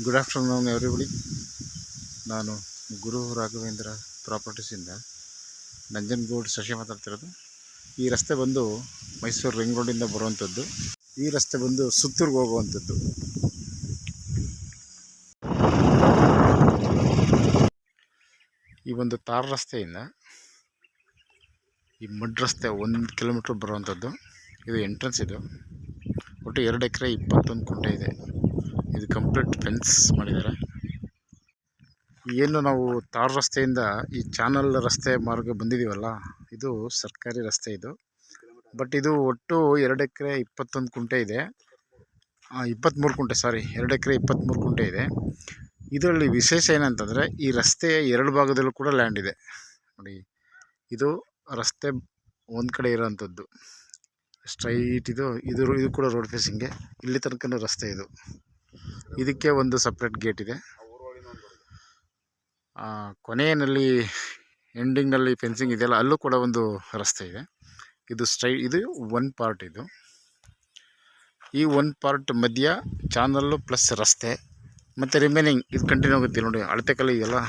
Good afternoon everybody. ನಾನು ಗುರು ರಾಘವೇಂದ್ರ ಪ್ರಾಪರ್ಟೀಸಿಂದ ನಂಜನಗೂಡು ಶಶಿ ಮಾತಾಡ್ತಿರೋದು. ಈ ರಸ್ತೆ ಬಂದು ಮೈಸೂರು ರಿಂಗ್ ರೋಡಿಂದ ಬರುವಂಥದ್ದು. ಈ ರಸ್ತೆ ಬಂದು ಸುತ್ತೂರಿಗೆ ಹೋಗುವಂಥದ್ದು. ಈ ಒಂದು ತಾರ್ ರಸ್ತೆಯಿಂದ ಈ ಮಡ್ ರಸ್ತೆ 1 ಕಿಲೋಮೀಟ್ರ್ ಬರುವಂಥದ್ದು. ಇದು ಎಂಟ್ರೆನ್ಸ್. ಇದು ಒಟ್ಟು 2 ಎಕರೆ 21 ಕುಂಟೆ ಇದೆ. ಇದು ಕಂಪ್ಲೀಟ್ ಫೆನ್ಸ್ ಮಾಡಿದ್ದಾರೆ. ಏನು ನಾವು ತಾರ್ ರಸ್ತೆಯಿಂದ ಈ ಚಾನಲ್ ರಸ್ತೆ ಮಾರ್ಗ ಬಂದಿದ್ದೀವಲ್ಲ, ಇದು ಸರ್ಕಾರಿ ರಸ್ತೆ ಇದು. ಬಟ್ ಇದು ಒಟ್ಟು 2 ಎಕರೆ 21 ಕುಂಟೆ ಇದೆ. 23 ಕುಂಟೆ, ಸಾರಿ, 2 ಎಕರೆ 23 ಕುಂಟೆ ಇದೆ. ಇದರಲ್ಲಿ ವಿಶೇಷ ಏನಂತಂದರೆ, ಈ ರಸ್ತೆಯ 2 ಭಾಗದಲ್ಲೂ ಕೂಡ ಲ್ಯಾಂಡ್ ಇದೆ ನೋಡಿ. ಇದು ರಸ್ತೆ ಒಂದು ಕಡೆ ಇರೋವಂಥದ್ದು ಸ್ಟ್ರೈಟ್. ಇದು ಕೂಡ ರೋಡ್ ಫೇಸಿಂಗೆ. ಇಲ್ಲಿ ತನಕ ರಸ್ತೆ ಇದು. ಇದಕ್ಕೆ ಒಂದು ಸಪ್ರೇಟ್ ಗೇಟ್ ಇದೆ. ಕೊನೆಯಲ್ಲಿ ಎಂಡಿಂಗ್ನಲ್ಲಿ ಫೆನ್ಸಿಂಗ್ ಇದೆಯಲ್ಲ, ಅಲ್ಲೂ ಕೂಡ ಒಂದು ರಸ್ತೆ ಇದೆ. ಇದು ಇದು 1 ಪಾರ್ಟ್. ಇದು ಈ 1 ಪಾರ್ಟ್ ಮಧ್ಯ ಚಾನಲ್ಲು ಪ್ಲಸ್ ರಸ್ತೆ, ಮತ್ತು ರಿಮೈನಿಂಗ್ ಇದು ಕಂಟಿನ್ಯೂ ಆಗುತ್ತೆ ನೋಡಿ. ಅಳತೆ ಕಲ್ಲು ಇದೆಯಲ್ಲ,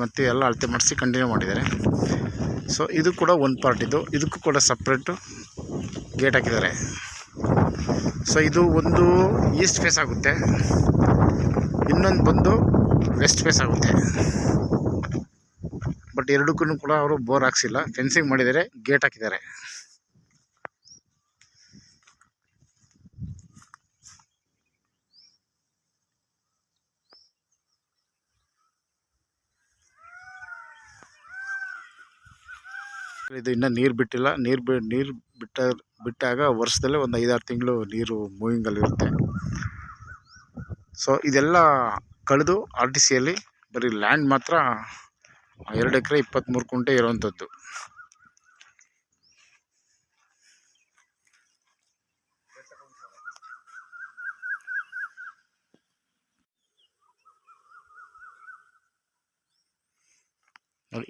ಮತ್ತು ಎಲ್ಲ ಅಳತೆ ಮಾಡಿಸಿ ಕಂಟಿನ್ಯೂ ಮಾಡಿದ್ದಾರೆ. ಸೊ ಇದು ಕೂಡ 1 ಪಾರ್ಟ್. ಇದಕ್ಕೂ ಕೂಡ ಸಪ್ರೇಟು ಗೇಟ್ ಹಾಕಿದ್ದಾರೆ. ಸೊ ಇದು ಒಂದು ಈಸ್ಟ್ ಫೇಸ್ ಆಗುತ್ತೆ, ಇನ್ನೊಂದು ಬಂದು ವೆಸ್ಟ್ ಫೇಸ್ ಆಗುತ್ತೆ. ಬಟ್ ಎರಡಕ್ಕೂ ಕೂಡ ಅವರು ಬೋರ್ ಹಾಕ್ಸಿಲ್ಲ, ಫೆನ್ಸಿಂಗ್ ಮಾಡಿದ್ದಾರೆ, ಗೇಟ್ ಹಾಕಿದ್ದಾರೆ. ಇದು ಇನ್ನೂ ನೀರು ಬಿಟ್ಟಿಲ್ಲ. ನೀರು ಬಿಟ್ಟಾಗ ವರ್ಷದಲ್ಲೇ ಒಂದು 5-6 ತಿಂಗಳು ನೀರು ಮೂವಿಂಗಲ್ಲಿರುತ್ತೆ. ಸೊ ಇದೆಲ್ಲ ಕಳೆದು RTCಯಲ್ಲಿ ಬರೀ ಲ್ಯಾಂಡ್ ಮಾತ್ರ 2 ಎಕರೆ 23 ಕುಂಟೆ ಇರುವಂಥದ್ದು.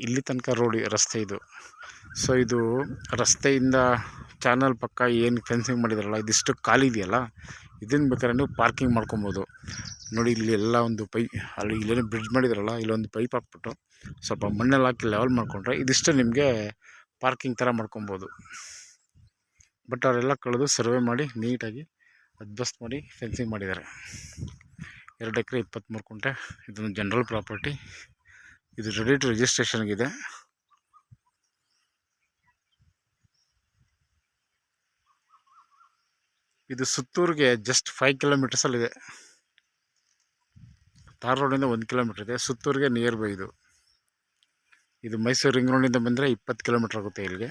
ಇಲ್ಲಿ ತನಕ ರೋಡ್ ರಸ್ತೆ ಇದು. ಸೊ ಇದು ರಸ್ತೆಯಿಂದ ಚಾನಲ್ ಪಕ್ಕ ಏನು ಫೆನ್ಸಿಂಗ್ ಮಾಡಿದಾರಲ್ಲ, ಇದಿಷ್ಟು ಖಾಲಿ ಇದೆಯಲ್ಲ, ಇದನ್ನು ಬೇಕಾದ್ರೆ ನೀವು ಪಾರ್ಕಿಂಗ್ ಮಾಡ್ಕೊಬೋದು ನೋಡಿ. ಇಲ್ಲಿ ಎಲ್ಲ ಒಂದು ಅಲ್ಲಿ ಇಲ್ಲೇನೋ ಬ್ರಿಡ್ಜ್ ಮಾಡಿದಾರಲ್ಲ, ಇಲ್ಲೊಂದು ಪೈಪ್ ಹಾಕ್ಬಿಟ್ಟು ಸ್ವಲ್ಪ ಮಣ್ಣೆಲ್ಲ ಹಾಕಿ ಲೆವೆಲ್ ಮಾಡಿಕೊಂಡ್ರೆ ಇದಿಷ್ಟು ನಿಮಗೆ ಪಾರ್ಕಿಂಗ್ ಥರ ಮಾಡ್ಕೊಬೋದು. ಬಟ್ ಅವರೆಲ್ಲ ಕಳೆದು ಸರ್ವೆ ಮಾಡಿ ನೀಟಾಗಿ ಅಡ್ಜಸ್ಟ್ ಮಾಡಿ ಫೆನ್ಸಿಂಗ್ ಮಾಡಿದ್ದಾರೆ. 2 ಎಕರೆ 23 ಕುಂಟೆ. ಇದೊಂದು ಜನರಲ್ ಪ್ರಾಪರ್ಟಿ. ಇದು ರೆಡಿ ಟು ರಿಜಿಸ್ಟ್ರೇಷನ್ಗಿದೆ. ಇದು ಸುತ್ತೂರಿಗೆ ಜಸ್ಟ್ 5 ಕಿಲೋಮೀಟರ್ಸಲ್ಲಿದೆ. ತಾರ್ ರೋಡಿಂದ 1 ಕಿಲೋಮೀಟರ್ ಇದೆ. ಸುತ್ತೂರಿಗೆ ನಿಯರ್ ಬೈ ಇದು. ಮೈಸೂರು ರಿಂಗ್ ರೋಡಿಂದ ಬಂದರೆ 20 ಕಿಲೋಮೀಟರ್ ಆಗುತ್ತೆ ಇಲ್ಲಿಗೆ.